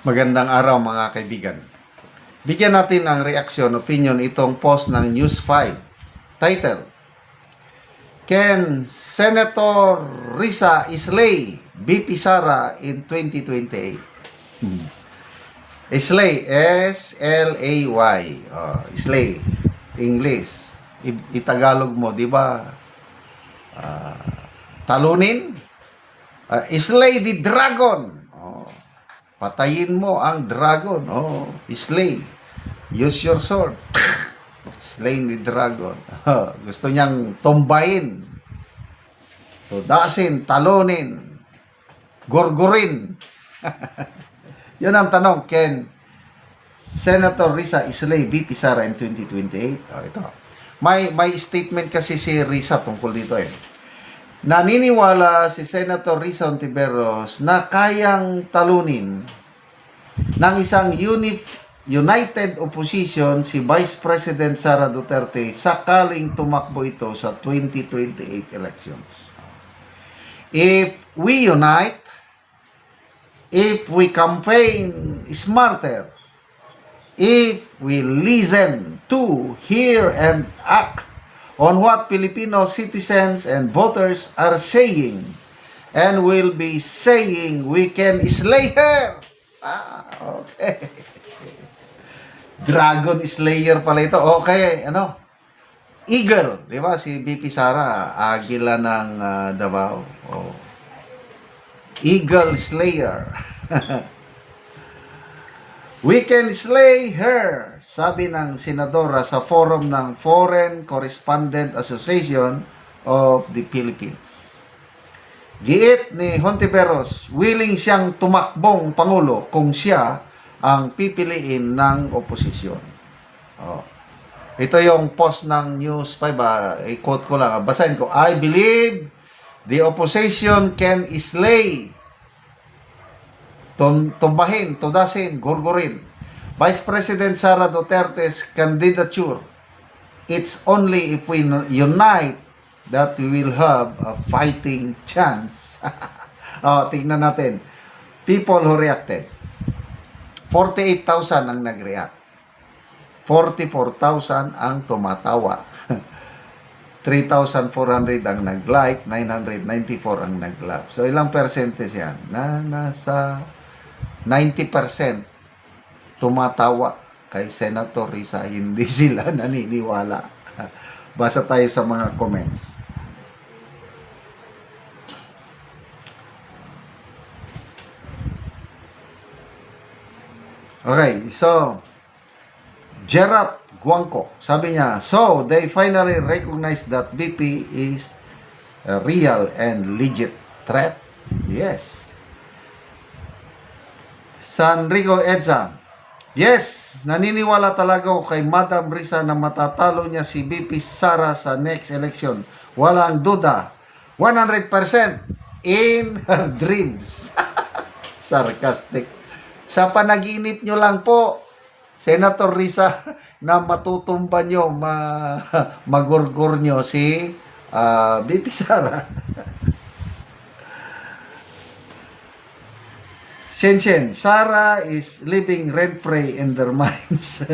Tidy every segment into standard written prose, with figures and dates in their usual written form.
Magandang araw mga kaibigan. Bigyan natin ng reaksyon, opinion itong post ng News 5. Title, Can Senator Risa slay VP Sara in 2028? Slay, S-L-A-Y. Slay, English. Itagalog mo, di ba? Talunin? Slay the dragon. Patayin mo ang dragon. Slay. Use your sword. Slay the dragon. Gusto niyang tumbayin. Tudasin, talunin, gurgurin. Yun ang tanong. Can Senator Risa slay VP Sara in 2028? Ito. May statement kasi si Risa tungkol dito Naniniwala si Senator Risa Hontiveros na kayang talunin ng isang united opposition si Vice President Sara Duterte sakaling tumakbo ito sa 2028 elections. If we unite, if we campaign smarter, if we listen to, hear, and act on what Filipino citizens and voters are saying, and will be saying, we can slay her. Okay. Dragon Slayer pala ito. Okay, Eagle, di ba? Si VP Sara, agila ng Davao. Eagle Slayer. We can slay her, sabi ng senadora sa forum ng Foreign Correspondent Association of the Philippines. Giit ni Hontiveros, willing siyang tumakbong pangulo kung siya ang pipiliin ng oposisyon. Ito yung post ng News 5. I-quote ko lang. Basahin ko. I believe the opposition can slay, tumbahin, tudasin, gurgurin Vice President Sara Duterte's candidature. It's only if we unite that we will have a fighting chance. Tingnan natin. People who reacted. 48,000 ang nag-react. 44,000 ang tumatawa. 3,400 ang nag-like, 994 ang nag-love. So, ilang percentage yan? Nasa 90% tumatawa kay Senator Risa. Hindi sila naniniwala. Basa tayo sa mga comments. Okay, so Gerard Guangco, sabi niya, so they finally recognize that BP is a real and legit threat? Yes. Sanrico Edsa, yes, naniniwala talaga ako kay Madam Risa na matatalo niya si BP Sara sa next election. Walang duda. 100% in her dreams. Sarcastic. Sa panaginip nyo lang po, Senator Risa, na matutumba nyo, magurgur nyo si BP Sara. Shenshen, Sara is living rent-free in their minds.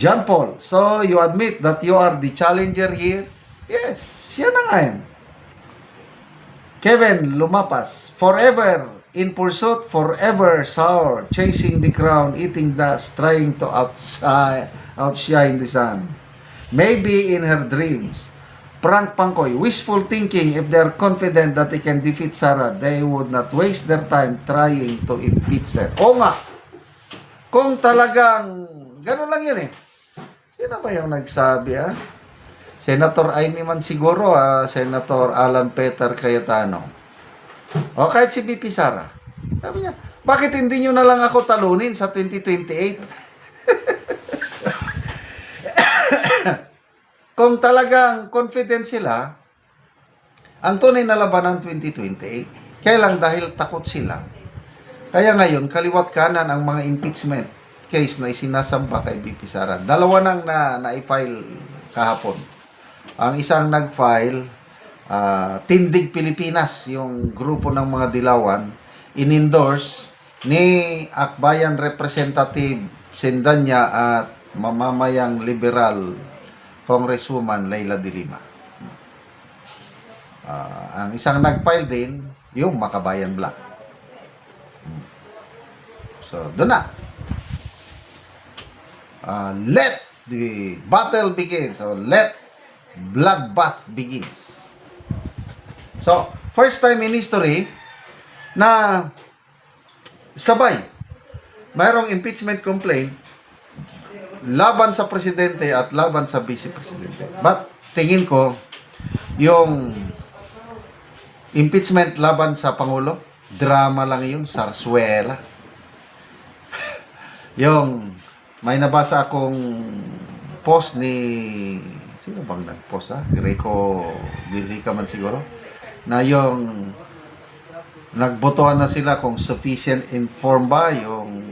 John Paul, so you admit that you are the challenger here? Yes, siya na nga yan. Kevin Lumapas, forever in pursuit, forever sour, chasing the crown, eating dust, trying to outshine the sun. Maybe in her dreams. Frank Pangkoy, wishful thinking. If they're confident that they can defeat Sara, they would not waste their time trying to impeach her. O nga, kung talagang, gano'n lang yun Sino ba yung nagsabi Senator Amy man siguro, Senator Alan Peter Cayetano. O kahit si VP Sara. Sabi niya, bakit hindi nyo na lang ako talunin sa 2028? Kung talagang confident sila, ang tunay na labanan 2028, kaya lang dahil takot sila. Kaya ngayon, kaliwat kanan ang mga impeachment case na isinasamba kay VP Sara. Dalawa nang na-file kahapon. Ang isang nag-file, Tindig Pilipinas, yung grupo ng mga dilawan. inendorse ni Akbayan Representative Sendanya at mamamayang liberal Congresswoman Leila de Lima. Ang isang nag-file din, yung Makabayan Black. So, doon na. Let the battle begins, or let bloodbath begins. So, first time in history na sabay mayroong impeachment complaint laban sa presidente at laban sa vice presidente. But tingin ko yung impeachment laban sa pangulo, drama lang yun, sarsuela. Yung may nabasa akong post ni sino bang nag-post Greco Villica man siguro, na yung nagbotohan na sila kung sufficient informed ba yung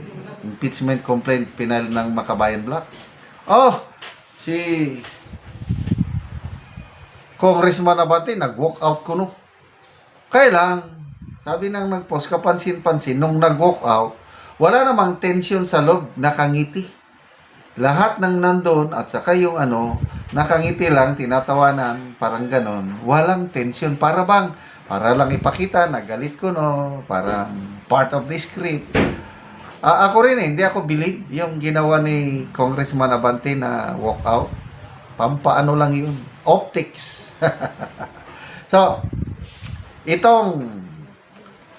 impeachment complaint pinal ng Makabayan Black. Oh, si Congressman Abante nag-walk out kuno. Kaya lang, sabi nang nag-post, kapansin-pansin, nung nag-walk out, wala namang tension sa loob, nakangiti. Lahat ng nandun at saka yung nakangiti lang, tinatawanan, parang ganon. Walang tension, para lang ipakita na galit ko, no, parang part of the script. Ako rin hindi ako believe yung ginawa ni Congressman Abante na walk out. Pampaano lang yun, optics. So, itong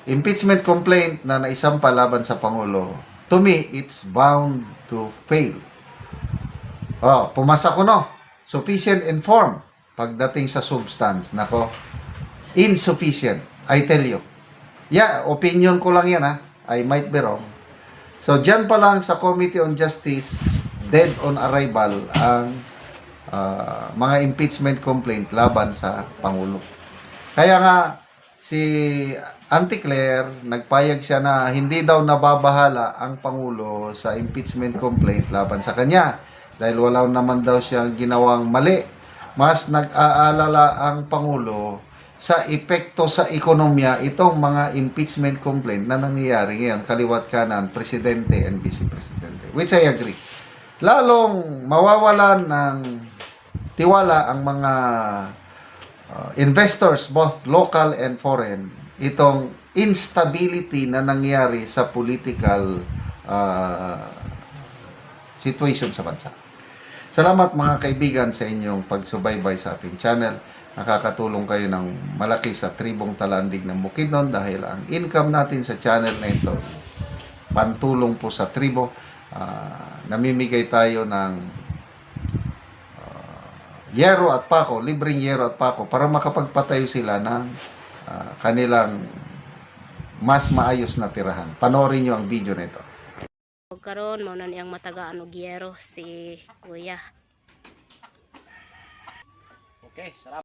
impeachment complaint na naisampa laban sa Pangulo, to me, it's bound to fail. Pumasa ko, no? Sufficient informed. Pagdating sa substance, nako, insufficient. I tell you. Yeah, opinion ko lang yan, I might be wrong. So, dyan pa lang sa Committee on Justice, dead on arrival ang mga impeachment complaint laban sa Pangulo. Kaya nga, si Auntie Claire, nagpayag siya na hindi daw nababahala ang Pangulo sa impeachment complaint laban sa kanya. Dahil wala naman daw siyang ginawang mali. Mas nag-aalala ang Pangulo sa epekto sa ekonomiya itong mga impeachment complaint na nangyayari ngayon, kaliwat kanan, Presidente and Vice Presidente. Which I agree. Lalong mawawalan ng tiwala ang mga investors, both local and foreign, itong instability na nangyari sa political situation sa bansa. Salamat mga kaibigan sa inyong pagsubaybay sa ating channel. Nakakatulong kayo ng malaki sa Tribong Talandig ng Bukidnon dahil ang income natin sa channel na ito pantulong po sa tribo. Namimigay tayo ng yero at pako, libreng yero at pako para makapagpatayo sila ng kanilang mas maayos na tirahan. Panoorin nyo ang video nito. Karon mo na niyang matagaan og yero si Kuya. Okay, salamat.